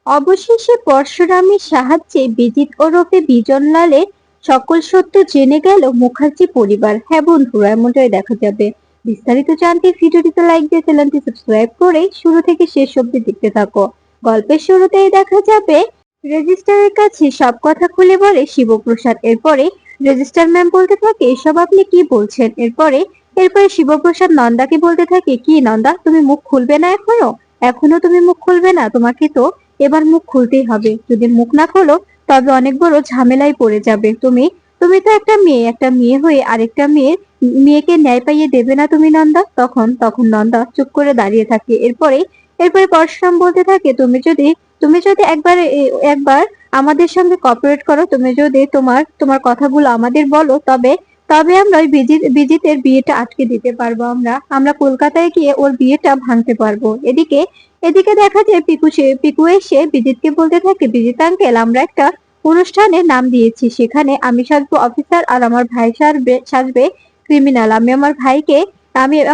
অবশেষে পরশুরামের সাহায্যে বিজিত ওরফে বিজনলালের সকল সত্য জেনে গেল মুখার্জি পরিবার। হ্যাঁ বন্ধুরা, এমনটাই দেখা যাবে। বিস্তারিত জানতে ভিডিওটিতে লাইক দিয়ে চ্যানেলটি সাবস্ক্রাইব করে শুরু থেকে শেষ অবধি দেখতে থাকো। গল্পের শুরুতেই দেখা যাবে রেজিস্ট্রারের কাছে সব কথা খুলে বলে শিবপ্রসাদ। এরপরে রেজিস্ট্রার ম্যাম বলতে থাকে, এসব আপনি কি বলছেন? এরপরে এরপরে শিবপ্রসাদ নন্দাকে বলতে থাকে, কি নন্দা, তুমি মুখ খুলবে না এখনো? এখনো তুমি মুখ খুলবে না? তোমাকে তো এবার মুখ খুলতেই হবে। যদি মুখ না খোলো তবে অনেক বড় ঝামেলায় পড়ে যাবে। তুমি তুমি তো একটা মেয়ে, একটা মেয়ে হয়ে আরেকটা মেয়েকে ন্যায় পাইয়ে দেবে না তুমি নন্দা? তখন তখন নন্দা চুপ করে দাঁড়িয়ে থাকে। এরপরে এরপরে পরশুরাম বলতে থাকে, তুমি যদি একবার আমাদের সঙ্গে কোঅপারেট করো, তুমি যদি তোমার তোমার কথাগুলো আমাদের বলো, তবে তবে আমরা ওই বিজিতের বিয়েটা আটকে দিতে পারবো। আমরা কলকাতায় গিয়ে ওর বিয়েটা ভাঙতে পারবো। এদিকে এদিকে দেখা যায় পিকু এসে বিজিতকে বলতে থাকে, বিজিত আঙ্কেল, আমরা একটা অনুষ্ঠানের নাম দিয়েছি। সেখানে আমি সাজবো অফিসার আর আমার ভাই সাজবে ক্রিমিনাল। আমি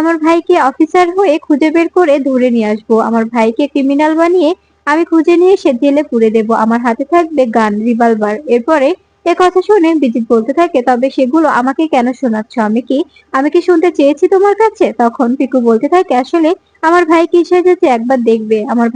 আমার ভাইকে অফিসার হয়ে খুঁজে বের করে ধরে নিয়ে আসবো। আমার ভাইকে ক্রিমিনাল বানিয়ে আমি খুঁজে নিয়ে এসে জেলে পুরে দেবো। আমার হাতে থাকবে গান, রিভলভার। এরপরে এ কথা শুনে বিজিত বলতে থাকে, তবে সেগুলো আমাকে কেন শোনাচ্ছ? আমি কি শুনতে চেয়েছি তোমার কাছে? তখন পিকু বলতে থাকে, আসলে আমার ভাই কি সেজেছে একবার দেখবে। আমার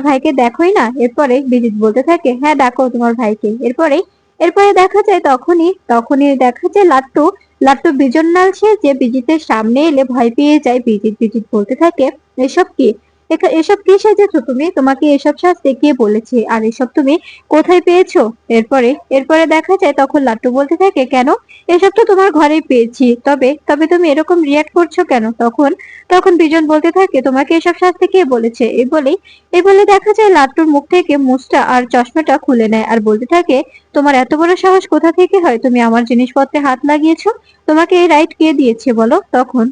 ভাইকে দেখোই না। এরপরে বিজিত বলতে থাকে, হ্যাঁ দেখো তোমার ভাইকে। এরপরে এরপরে দেখা যায় তখনই দেখা যায় লাট্টু লাট্টু বিজন্নাল সেজে বিজিতের সামনে এলে ভয় পেয়ে যায় বিজিত বলতে থাকে, এসব কি এসব কি সেজেছো তুমি? তোমাকে এসব সাজতে কে বলেছে? আর এসব তুমি কোথায় পেয়েছো? এরপরে দেখা যায় তখন লাট্টু বলতে থাকে, কেন, এসব তো তোমার ঘরেই পেয়েছি। তবে তুমি এরকম রিয়াক্ট করছো কেন? তখন তখন বিজন বলতে থাকে, তোমাকে এসব সাজতে কে বলেছে? এই বলে দেখা যায় লাট্টুর মুখ থেকে মুছটা আর চশমাটা খুলে নেয় আর বলতে থাকে, তোমার এত বড় সাহস কোথা থেকে হয়? তুমি আমার জিনিসপত্রে হাত লাগিয়েছো? তোমাকে এই রাইট কে দিয়েছে বলো?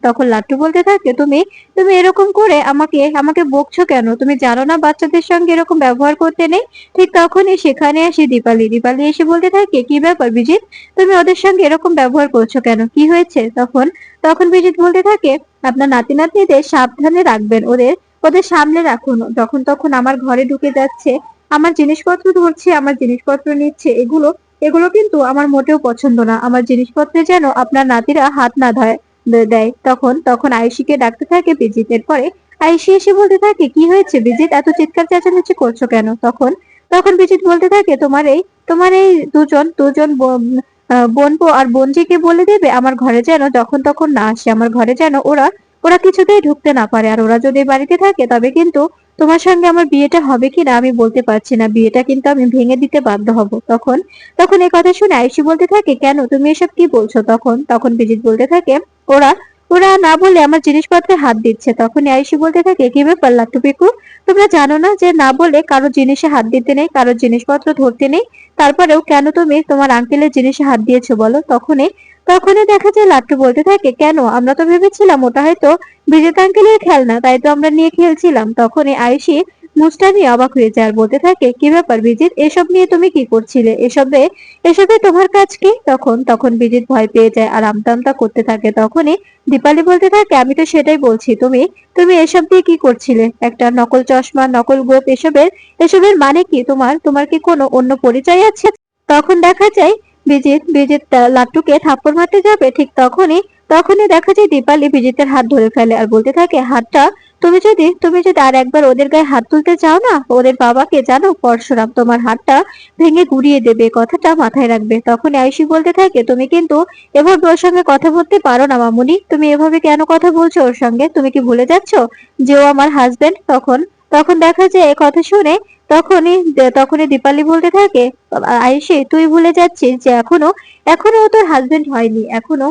তখন লাট্টু বলতে থাকে, তুমি তুমি এরকম করে আমাকে আমাকে বকছো কেন? তুমি জানো না বাচ্চাদের সঙ্গে এরকম ব্যবহার করতে নেই? ঠিক তখনই সেখানে আসে দীপালি এসে বলতে থাকে, কি ব্যাপার বিজিত, তুমি ওদের সঙ্গে এরকম ব্যবহার করছো কেন? কি হয়েছে? তখন তখন বিজিত বলতে থাকে, আপনার নাতি নাতনিদের সাবধানে রাখবেন, ওদের ওদের সামলে রাখুন। যখন তখন আমার ঘরে ঢুকে যাচ্ছে, আমার জিনিসপত্র ধরছে, আমার জিনিসপত্র নিচ্ছে, এগুলো এগুলো কিন্তু আমার মোটেও পছন্দ না। আমার জিনিসপত্রে যেন আপনার নাতিরা হাত না দেয়। তখন আয়ুষীকে ডাকতে থাকে বিজিত। এরপরে আয়ুষী এসে বলতে থাকে, কি হয়েছে বিজিত, এত চিৎকার চেঁচামেচি করছো কেন? তখন বিজিত বলতে থাকে, তোমার এই দুজন দুজন বোনপো আর বোনজিকে বলে দেবে আমার ঘরে যেন যখন তখন না আসে। আমার ঘরে যেন ওরা ওরা কিছুতেই ঢুকতে না পারে। আর ওরা যদি বাড়িতে থাকে তবে কিন্তু তোমার সঙ্গে আমার বিয়েটা হবে কিনা আমি বলতে পারছি না। বিয়েটা কিন্তু আমি ভেঙে দিতে বাধ্য হব। তখন তখন এই কথা শুনে আয়ুষী বলতে থাকে, কেন, তুমি এসব কি বলছো? তখন বিজিত বলতে থাকে, ওরা ওরা না বলে আমার জিনিসপত্রে হাত দিচ্ছে। তখন আয়ুষী বলতে থাকে, কি ব্যাপার লাট্টু পিকু, তোমরা জানো না যে না বলে কারো জিনিসে হাত দিতে নেই, কারো জিনিসপত্র ধরতে নেই? তারপরেও কেন তুমি তোমার আঙ্কেলের জিনিসে হাত দিয়েছো বলো? তখনই দেখা যায় লাট্টু বলতে থাকে, কেন, আমরা তো ভেবেছিলাম ওটা হয়তো বিজেত আঙ্কেলের খেলনা, তাই তো আমরা নিয়ে খেলছিলাম। তখনই আয়ুষী মুচটা নিয়ে অবাক হয়ে যায় আর বলতে থাকে, কি ব্যাপার বিজিত, এসব নিয়ে তুমি কি করছিলে? এসবে এসবে তোমার কাজ কি? তখন বিজিত ভয় পেয়ে যায় আর আমতা আমতা করতে থাকে। তখনই দীপালি বলতে থাকে, আমি তো সেটাই বলছি, তুমি তুমি এসব দিয়ে কি করছিলে? একটা নকল চশমা, নকল গোপ, এসবের মানে কি? তোমার কি কোনো অন্য পরিচয় আছে? তখন দেখা যায় বিজিত লাট্টুকে থাপ্পড় মারতে যাবে। ঠিক তখনই দেখা যায় দীপালি বিজিতের হাত ধরে ফেলে আর বলতে থাকে, হাতটা তুমি যদি আর একবার ওদের গায়ে হাত তুলতে চাও না, ওদের বাবাকে জানো পরশুরাম তোমার হাতটা ভেঙে গুড়িয়ে দেবে, কথাটা মাথায় রাখবে। তখন আয়ুষী বলতে থাকে, তুমি কিন্তু এভাবে ওর সঙ্গে কথা বলতে পারো না মামুনি। তুমি এভাবে কেন কথা বলছো ওর সঙ্গে? তুমি কি ভুলে যাচ্ছ যে ও আমার হাজবেন্ড? তখন তখন দেখা যায় এ কথা শুনে তখনই দীপালি বলতে থাকে, আয়ুষী, তুই ভুলে যাচ্ছিস যে এখনো এখনো ও তোর হাজবেন্ড হয়নি। এখনো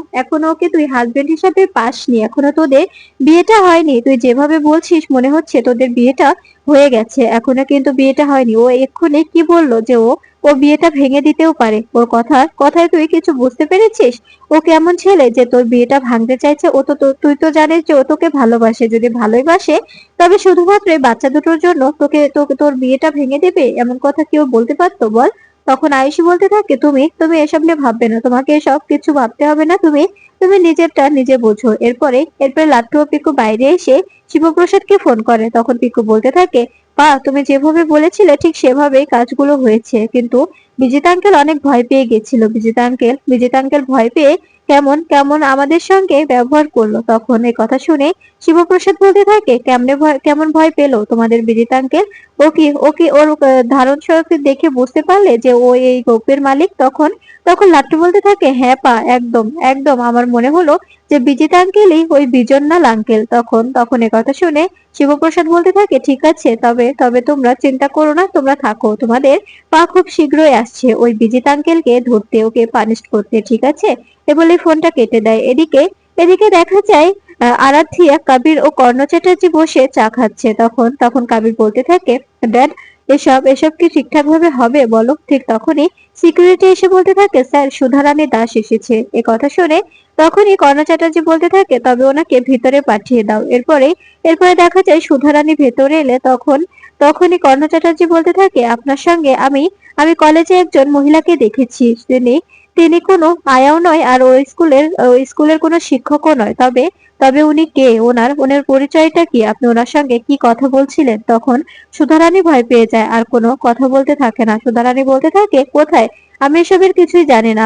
ওকে তুই হাজবেন্ড হিসাবে পাসনি। এখনো তোদের বিয়েটা হয়নি। তুই যেভাবে বলছিস মনে হচ্ছে তোদের বিয়েটা হয়ে গেছে, এখনো কিন্তু বিয়েটা হয়নি। ও এক্ষুনি কি বললো যে ও ও বিয়েটা ভেঙে দিতেও পারে। ওর কথায় তুই কিছু বুঝতে পেরেছিস? ও কেমন ছেলে যে তোর বিয়েটা ভাঙতে চাইছে? তুই তো জানিস যে ও তোকে ভালোবাসে। যদি ভালোই বাসে তবে শুধুমাত্র এই বাচ্চা দুটোর জন্য তোকে তোকে তোর বিয়েটা ভেঙে দেবে, এমন কথা কেউ বলতে পারতো বল? তখন আয়ুষী বলতে থাকে, তুমি তুমি এসব নিয়ে ভাববে না, তোমাকে এসব কিছু ভাবতে হবে না। তুমি তুমি নিজেরটা নিজে বোঝো। এরপরে লাট্টু ও পিকু বাইরে এসে শিবপ্রসাদকে ফোন করে। তখন পিকু বলতে থাকে, পা তুমি যেভাবে বলেছিলে ঠিক সেভাবেই কাজগুলো হয়েছে, কিন্তু বিজিত আঙ্কেল অনেক ভয় পেয়ে গেছিল। বিজিত আঙ্কেল ভয় পেয়ে কেমন কেমন আমাদের সঙ্গে ব্যবহার করলো। তখন এই কথা শুনে শিবপ্রসাদ বলতে থাকে, কেমন ভয় পেলো তোমাদের বিজিত আঙ্কেল? ও কি ওর ধারণ শক্তি দেখে বুঝতে পারলে যে ও এই গোপের মালিক? তখন তখন লাট্টু বলতে থাকে, হ্যাঁ পা, একদম একদম আমার মনে হলো যে বিজিত আঙ্কেলই ওই বিজন্নাল আঙ্কেল। তখন তখন এ কথা শুনে শিবপ্রসাদ বলতে থাকে, ঠিক আছে, তবে তবে তোমরা চিন্তা করো না, তোমরা থাকো, তোমাদের পা খুব শীঘ্রই আসছে ওই বিজিত আঙ্কেলকে ধরতে, ওকে পানিশ করতে, ঠিক আছে? এ বলে ফোনটা কেটে দেয়। এদিকে এদিকে দেখা যায় আরাধ্যিয়া, কবির ও কর্ণ চ্যাটার্জি বসে চা খাচ্ছে। তখন তখন কবির বলতে থাকে, ড্যাড, এসব এসব কি ঠিকঠাক ভাবে হবে বলো? ঠিক তখনই সিকিউরিটি এসে বলতে থাকে, স্যার, সুধারানী দাস এসেছে। এ কথা শুনে তখনই কর্ণ চ্যাটার্জি বলতে থাকে, তবে ওনাকে ভিতরে পাঠিয়ে দাও। এরপরে দেখা যায় সুধারানী ভেতরে এলে তখনই কর্ণ চ্যাটার্জি বলতে থাকে, আপনার সঙ্গে আমি আমি কলেজে একজন মহিলাকে দেখেছি। তিনি কোনো আয়াও নয়, আর ওই স্কুলের কোনো শিক্ষকও নয়। তবে তবে উনি কে? ওনার পরিচয়টা কি? আপনি ওনার সঙ্গে কি কথা বলছিলেন? তখন সুধারানী ভয় পেয়ে যায়, আর কোনো কথা বলতে থাকে না। সুধারানী বলতে থাকে, কোথায়? আমি এসবের কিছুই জানি না,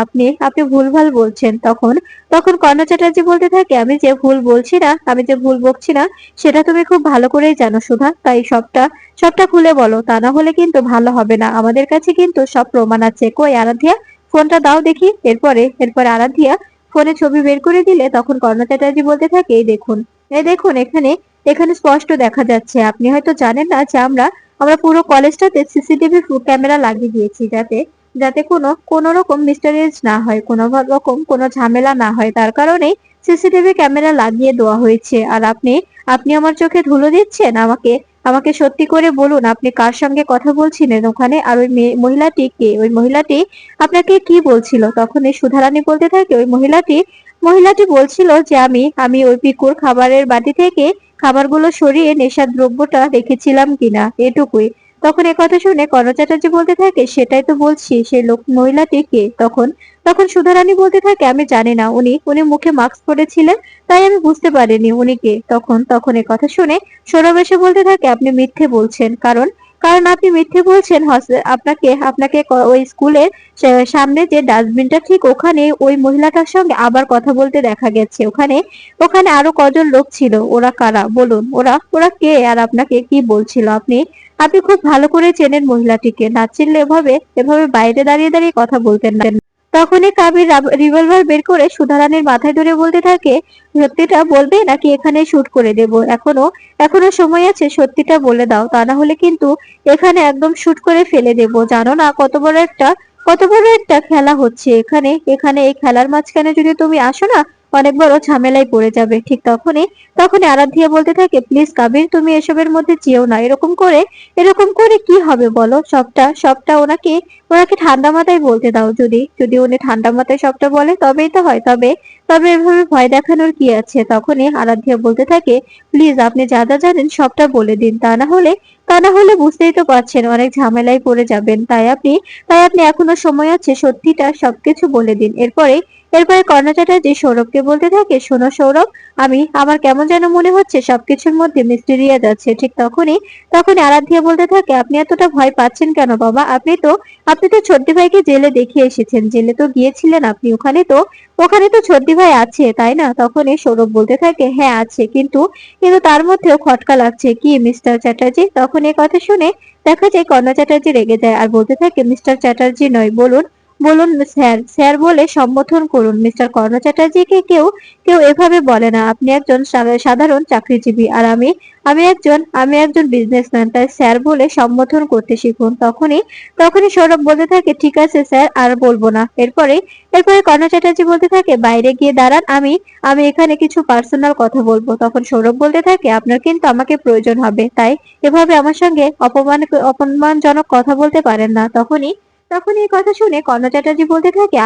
আপনি ভুলভাল বলছেন। তখন তখন কর্ণ চ্যাটার্জি বলতে থাকে, আমি যে ভুল বলছি না, আমি যে ভুল বকছি না, সেটা তুমি খুব ভালো করেই জানো সুধা, তাই সবটা সবটা খুলে বলো, তা না হলে কিন্তু ভালো হবে না। আমাদের কাছে কিন্তু সব প্রমাণ আছে। কই আরাধ্যা, ফোনটা দাও দেখি। এরপরে আরাধ্যা ফোনে ছবি বের করে দিলে তখন কর্ণ চ্যাটার্জি বলতে থাকে, এই দেখুন এখানে এখানে স্পষ্ট দেখা যাচ্ছে। আপনি হয়তো জানেন না যে আমরা আমরা পুরো কলেজটাতে সিসিটিভি ক্যামেরা লাগিয়ে দিয়েছি, যাতে যাতে কোনো রকম মিস্টারেজ না হয়, কোনো রকম কোনো ঝামেলা না হয়, তার কারণেই সিসিটিভি ক্যামেরা লাগিয়ে দেওয়া হয়েছে। আর আপনি আপনি আমার চোখে ধুলো দিচ্ছেন? আমাকে আমাকে সত্যি করে বলুন, আপনি কার সঙ্গে কথা বলছিলেন ওখানে? আর ওই মহিলাটি কে? ওই মহিলাটি আপনাকে কি বলছিল? তখন এই সুধারানী বলতে থাকে, ওই মহিলাটি বলছিল যে আমি ওই পিকুর খাবারের বাটি থেকে খাবারগুলো সরিয়ে নেশার দ্রব্যটা রেখেছিলাম কিনা, এটুকুই। তখন এ কথা শুনে কর্ণ চ্যাটার্জি বলতে থাকে, সেটাই তো বলছি, সেই মহিলাটি কে? তখন তখন সুধারানী বলতে থাকে, আমি জানি না, উনি উনি মুখে মাস্ক পরেছিলেন, তাই আমি বুঝতে পারিনি উনি কে। তখন তখন এ কথা শুনে সৌরভ এসে বলতে থাকে, আপনি মিথ্যে বলছেন, কারণ কারণ আপনি মিথ্যে বলছেন। আপনাকে আপনাকে ওই স্কুলের সামনে যে ডাস্টবিনটা, ঠিক ওখানে ওই মহিলাটার সঙ্গে আবার কথা বলতে দেখা গেছে। ওখানে ওখানে আরো কজন লোক ছিল, ওরা কারা বলুন? ওরা ওরা কে? আর আপনাকে কি বলছিল? আপনি আপনি খুব ভালো করে চেনেন মহিলাটিকে, না চিনলে এভাবে এভাবে বাইরে দাঁড়িয়ে দাঁড়িয়ে কথা বলতেন না। তখনই কাবির রিভলভার বের করে সুধারানীর মাথায় ধরে বলতে থাকে, সত্যিটা বলবে নাকি এখানে শুট করে দেব? এখনো এখনো সময় আছে, সত্যিটা বলে দাও, তা না হলে কিন্তু এখানে একদম শুট করে ফেলে দেব। জানো না কত বড় একটা খেলা হচ্ছে এখানে এখানে এই খেলার মাঝখানে যদি তুমি আসো না, অনেক বড় ঝামেলায় পড়ে যাবে। ঠিক তখনই তখনই আরাধ্যা বলতে থাকে, প্লিজ কাবির, তুমি এসবের মধ্যে যেও না। এরকম করে কি হবে বলো? সবটা সবটা ওনাকে ওনাকে ঠান্ডা মাথায় বলতে দাও। যদি যদি উনি ঠান্ডা মাথায় সবটা বলে তবেই তো হয়। তবে তবে এভাবে ভয় দেখানোর কি আছে? তখনই আরাধ্যা বলতে থাকে, প্লিজ আপনি যা যা জানেন সবটা বলে দিন, তা না হলে বুঝতেই তো পারছেন অনেক ঝামেলায় পড়ে যাবেন। তাই আপনি এখনো সময় আছে, সত্যিটা সবকিছু বলে দিন। এরপরে কর্ণ চ্যাটার্জি সৌরভকে বলতে থাকে, শোনো সৌরভ, আমার কেমন যেন মনে হচ্ছে সবকিছুর মধ্যে মিস্টেরিয়াস আছে। ঠিক তখনই আরাধ্যা বলতে থাকে, আপনি এতটা ভয় পাচ্ছেন কেন বাবা? আপনি তো ছোট্টি ভাইকে জেলে দেখে এসেছেন, জেলে তো গিয়েছিলেন আপনি, ওখানে তো ছোট্টি ভাই আছে, তাই না? তখনই সৌরভ বলতে থাকে, হ্যাঁ আছে, কিন্তু কিন্তু তার মধ্যেও খটকা লাগছে। কি মিস্টার চ্যাটার্জি? তখন এই কথা শুনে দেখা যায় কর্ণ চ্যাটার্জি রেগে যায় আর বলতে থাকে, মিস্টার চ্যাটার্জি নয়, বলুন বলুন স্যার, স্যার বলে সম্বোধন করুন। মিস্টার কর্ণ চ্যাটার্জিকে কেউ কেউ এভাবে বলে না। আপনি একজন সাধারণ চাকরিজীবী, আর আমি একজন বিজনেসম্যান, তাই স্যার বলে সম্বোধন করতে শিখুন। তখনই সৌরভ বলতে থাকে, ঠিক আছে স্যার, আর বলবো না। এরপরে কর্ণ চ্যাটার্জি বলতে থাকে, বাইরে গিয়ে দাঁড়ান, আমি আমি এখানে কিছু পার্সোনাল কথা বলবো। তখন সৌরভ বলতে থাকে, আপনার কিন্তু আমাকে প্রয়োজন হবে, তাই এভাবে আমার সঙ্গে অপমানজনক কথা বলতে পারেন না। তখনই এই কথা শুনে কর্ণ চ্যাটার্জি বলতে থাকে,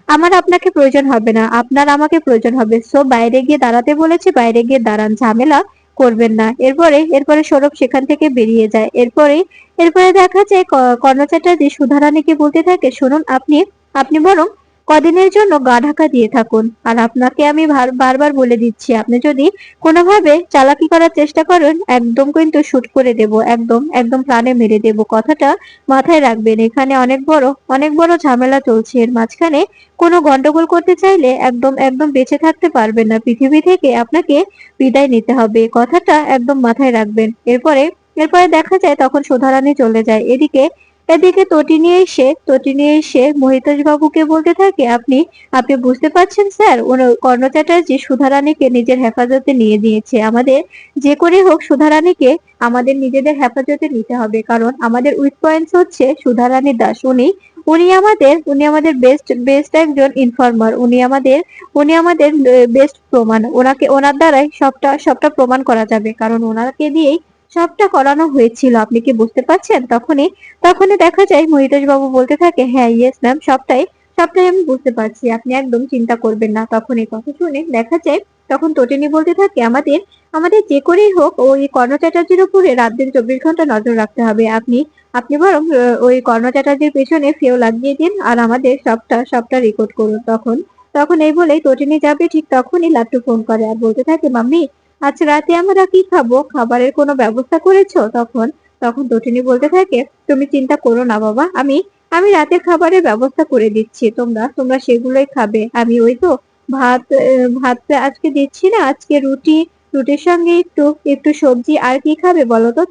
আমার আপনাকে প্রয়োজন হবে না, আপনার আমাকে প্রয়োজন হবে। সো বাইরে গিয়ে দাঁড়াতে বলেছি, বাইরে গিয়ে দাঁড়ান, ঝামেলা করবেন না। এরপরে সৌরভ সেখান থেকে বেরিয়ে যায়। এরপরে দেখা যায় কর্ণ চ্যাটার্জি সুধারানীকে বলতে থাকে, শুনুন, আপনি আপনি বরং কদিনের জন্য গা ঢাকা দিয়ে থাকুন। আর আপনাকে আমি বারবার বলে দিচ্ছি, আপনি যদি কোনোভাবে চালাকি করার চেষ্টা করেন একদম কিন্তু শুট করে দেব, একদম একদম প্রাণে মেরে দেব। কথাটা মাথায় রাখবেন। এখানে অনেক বড় ঝামেলা চলছে। এর মাঝখানে কোনো গন্ডগোল করতে চাইলে একদম একদম বেঁচে থাকতে পারবেন না। পৃথিবী থেকে আপনাকে বিদায় নিতে হবে। কথাটা একদম মাথায় রাখবেন। এরপরে এরপরে দেখা যায় তখন সুধারানী চলে যায়। এদিকে তটিনী এসে মহিতোষ বাবুকে বলতে থাকে, আপনি আপনি বুঝতে পারছেন স্যার, কর্ণ চ্যাটার্জি সুধারানীকে নিজের হেফাজতে নিয়ে দিয়েছে। আমাদের যে করে হোক সুধারানীকে আমাদের নিজেদের হেফাজতে নিতে হবে, কারণ আমাদের উইক পয়েন্টস হচ্ছে সুধারানী দাস। উনি আমাদের বেস্ট বেস্ট একজন ইনফর্মার। উনি আমাদের বেস্ট প্রমাণ। ওনার দ্বারাই সবটা প্রমাণ করা যাবে, কারণ ওনাকে দিয়েই সবটা করানো হয়েছিল। আপনি কি বুঝতে পারছেন? তখনই দেখা যায় মহিতোষ বাবু বলতে থাকে, হ্যাঁ ইয়েস ম্যাম, সবটাই আমি বুঝতে পারছি, আপনি একদম চিন্তা করবেন না। তখন এই কথা শুনে দেখা যায় তখন তটিনী বলতে থাকে, আমাদের আমাদের যে করেই হোক ওই কর্ণ চ্যাটার্জির উপরে রাত দিন 24 ঘন্টা নজর রাখতে হবে। আপনি বরং ওই কর্ণ চ্যাটার্জির পেছনে ফেও লাগিয়ে দিন, আর আমাদের সবটা রেকর্ড করুন। তখন এই বলেই তটিনী যাবে, ঠিক তখনই লাট্টু ফোন করে আর বলতে থাকে, মাম্মি আজ রাতে আমরা কি খাবো? খাবারের কোনো ব্যবস্থা করেছো? তখন তটিনী বলতে থাকে, তুমি চিন্তা করো না বাবা, আমি আমি রাতের খাবারের ব্যবস্থা করে দিচ্ছি। তোমরা সেগুলোই খাবে। আমি ওই তো ভাত আজকে দিচ্ছি না, আজকে রুটির সঙ্গে একটু একটু সবজি। আর কি খাবে বলো তো?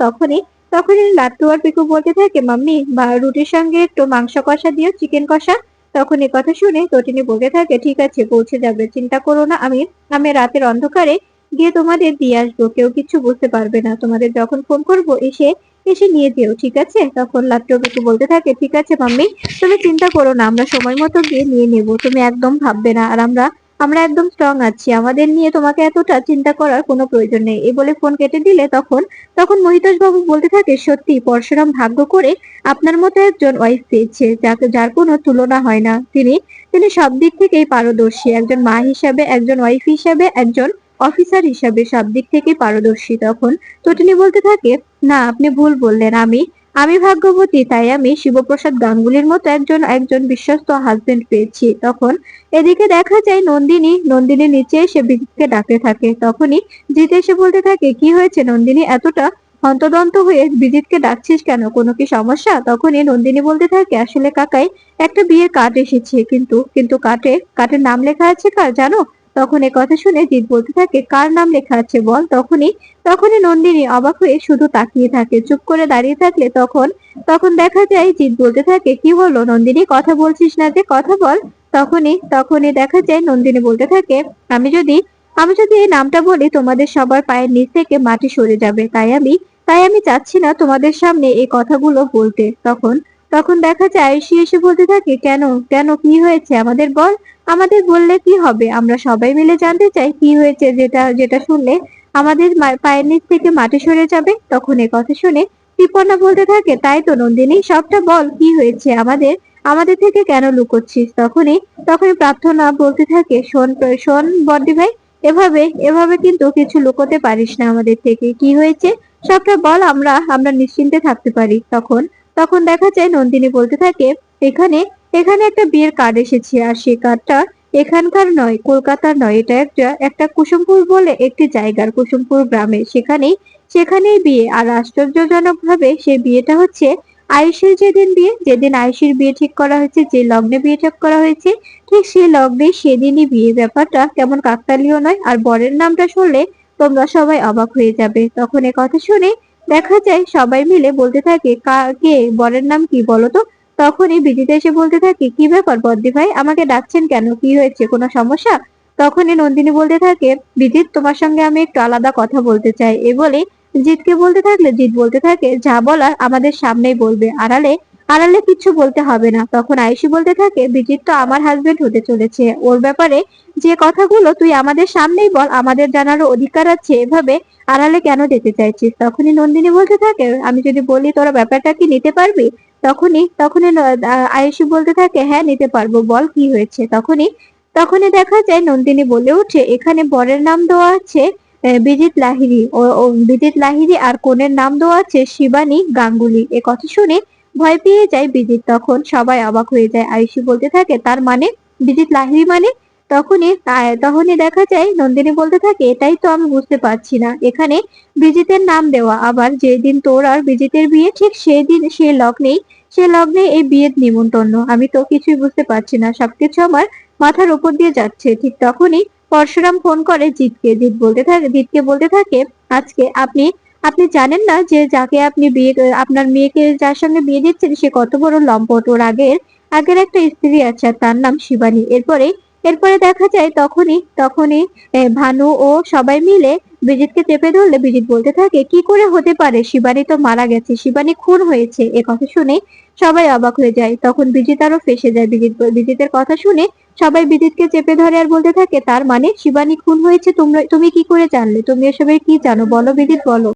তখনই লাট্টু আর পিকু বলতে থাকে, মাম্মি বা রুটির সঙ্গে একটু মাংস কষা দিও, চিকেন কষা। তখন এই কথা শুনে তটিনী বলতে থাকে, ঠিক আছে, পৌঁছে যাবে, চিন্তা করো না। আমি আমি রাতের অন্ধকারে গিয়ে তোমাদের দিয়ে আসবো, কেউ কিছু বুঝতে পারবে না। তোমাদের যখন ফোন করবো এসে এসে নিয়ে যেও, ঠিক আছে? তখন লাট্টু পিকু বলতে থাকে, ঠিক আছে মাম্মি, তুমি চিন্তা করো না, আমরা সময় মতো গিয়ে নিয়ে নেবো, তুমি একদম ভাববে না। আর আমরা একদম স্ট্রং আছি, আমাদের নিয়ে তোমাকে এতটা চিন্তা করার কোনো প্রয়োজন নেই। এই বলে ফোন কেটে দিলে তখন তখন মহিতোষ বাবু বলতে থাকে, সত্যি পরশুরাম ভাগ্য করে আপনার মতো একজন ওয়াইফ পেয়েছে, যার কোনো তুলনা হয় না। তিনি সব দিক থেকেই পারদর্শী, একজন মা হিসাবে, একজন ওয়াইফ হিসাবে, একজন অফিসার হিসাবে সব দিক থেকেই পারদর্শী। তখন তটিনী বলতে থাকে, না আপনি ভুল বললেন, আমি আমি ভাগ্যবতী, তাই আমি শিবপ্রসাদ গাঙ্গুলির মতো একজন একজন বিশ্বস্ত হাজবেন্ড পেয়েছি। তখন এদিকে দেখা যায় নন্দিনী নিচে এসে বিজিতকে ডাকতে থাকে। তখনই জিৎ এসে বলতে থাকে, কি হয়েছে নন্দিনী, এতটা হন্তদন্ত হয়ে বিজিতকে ডাকছিস কেন? কোনো কি সমস্যা? তখনই নন্দিনী বলতে থাকে, আসলে কাকাই একটা বিয়ের কার্ড এসেছে, কিন্তু কার্ডের নাম লেখা আছে কার জানো? তখন এ কথা শুনে জিৎ বলতে থাকে, কার নাম লেখা আছে বল? তখনই নন্দিনী অবাক হয়ে শুধু তাকিয়ে থাকে। চুপ করে দাঁড়িয়ে থাকলে তখন তখন দেখা যায় জিৎ বলতে থাকে, কি হলো নন্দিনী, কথা বলছিস না যে, কথা বল। তখনই দেখা যায় নন্দিনী বলতে থাকে, আমি যদি আমি যদি এই নামটা বলি তোমাদের সবার পায়ের নিচ থেকে মাটি সরে যাবে, তাই আমি চাচ্ছি না তোমাদের সামনে এই কথাগুলো বলতে। তখন দেখা যায় আয়ুষী এসে বলতে থাকে, কেন কেন কি হয়েছে আমাদের বল, আমাদের বললে কি হবে? আমরা সবাই মিলে জানতে চাই কি হয়েছে, যেটা যেটা শুনলে আমাদের পায়ের নিচ থেকে মাটি সরে যাবে। তখন এ কথা শুনে কৃপণা বলতে থাকে, তাই তো নন্দিনী, সবটা বল, কি হয়েছে, আমাদের আমাদের থেকে কেন লুকোচ্ছিস? তখনই প্রার্থনা বলতে থাকে, শোন শোন বড়দি ভাই, এভাবে এভাবে কিন্তু কিছু লুকোতে পারিস না আমাদের থেকে। কি হয়েছে সবটা বল, আমরা আমরা নিশ্চিন্তে থাকতে পারি। তখন দেখা যায় নন্দিনী বলতে থাকে, এখানে এখানে একটা বিয়ের কার্ড এসেছে, আর সেই কার্ডটা এখানকার নয়, কলকাতার নয়, এটা একটা কুসুমপুর বলে একটি জায়গার, কুসুমপুর গ্রামে। সেখানেই বিয়ে। আর আশ্চর্যজনক ভাবে সেই বিয়েটা হচ্ছে আয়ুষের যেদিন আয়ুষের বিয়ে ঠিক করা হয়েছে, যে লগ্নে বিয়ে ঠিক করা হয়েছে, ঠিক সেই লগ্নে সেদিনই বিয়ে। ব্যাপারটা কেমন কাকতালীয় নয়? আর বরের নামটা শুনলে তোমরা সবাই অবাক হয়ে যাবে। তখন এ কথা শুনে দেখা যায় সবাই মিলে বলতে থাকে, কে বরের নাম কি বলো তো? তখনই বিজিতা এসে বলতে থাকে, কি ব্যাপার বদ্দি ভাই, আমাকে ডাকছেন কেন, কি হয়েছে, কোনো সমস্যা? তখনই নন্দিনী বলতে থাকে, বিজিত, তোমার সঙ্গে আমি একটু আলাদা কথা বলতে চাই। এ বলে জিৎকে বলতে থাকলে জিৎ বলতে থাকে, যা বলার আমাদের সামনেই বলবে, আড়ালে আড়ালে কিচ্ছু বলতে হবে না। তখন আয়ুষী বলতে থাকে, বিজিত তো আমার হাজবেন্ড হতে চলেছে, ওর ব্যাপারে যে কথাগুলো তুই আমাদের সামনেই বল, আমাদের জানারও অধিকার আছে, এভাবে আড়ালে কেন যেতে চাইছিস? তখনই নন্দিনী বলতে থাকে, আমি যদি বলি তোরা ব্যাপারটা কি নিতে পারবি? তখনই আয়ুষী বলতে থাকে, হ্যাঁ নিতে পারবো, বল কি হয়েছে? তখনই দেখা যায় নন্দিনী বলে ওঠে, এখানে বরের নাম দেওয়া আছে বিজিত লাহিড়ী, ও বিজিত লাহিড়ী, আর কনের নাম দেওয়া আছে শিবানী গাঙ্গুলি। এ কথা শুনে ভয় পেয়ে যায় বিজিত। তখন সবাই অবাক হয়ে যায়। আয়ুষী বলতে থাকে, তার মানে বিজিত লাহিড়ী মানে? তখনই দেখা যায় নন্দিনী বলতে থাকে, এটাই তো আমি বুঝতে পারছি না, এখানে বিজিতের নাম দেওয়া, আবার যেদিন তোর আর বিজিতের বিয়ে ঠিক সেই দিন সে লগ্নে এই বিয়ের নিমন্ত্রণ, আমি তো কিছুই বুঝতে পারছি না, সবকিছু আমার মাথার উপর দিয়ে যাচ্ছে। ঠিক তখনই পরশুরাম ফোন করে জিতকে বলতে থাকে, আজকে আপনি আপনি জানেন না যে যাকে আপনি আপনার মেয়েকে যার সঙ্গে বিয়ে দিচ্ছেন সে কত বড় লম্পট, ওর আগের একটা স্ত্রী আছে আর তার নাম শিবানী। এরপরে দেখা যায় তখনই ভানু ও সবাই মিলে বিজিতকে চেপে ধরলে বিজিত বলতে থাকে, কি করে হতে পারে, শিবানী তো মারা গেছে, শিবানী খুন হয়েছে। এ কথা শুনে সবাই অবাক হয়ে যায়। তখন বিজিত আরো ফেঁসে যায়। বিজিতের কথা শুনে সবাই বিজিতকে চেপে ধরে আর বলতে থাকে, তার মানে শিবানী খুন হয়েছে, তুমি কি করে জানলে, তুমি এসবের কি জানো, বলো বিজিত বলো।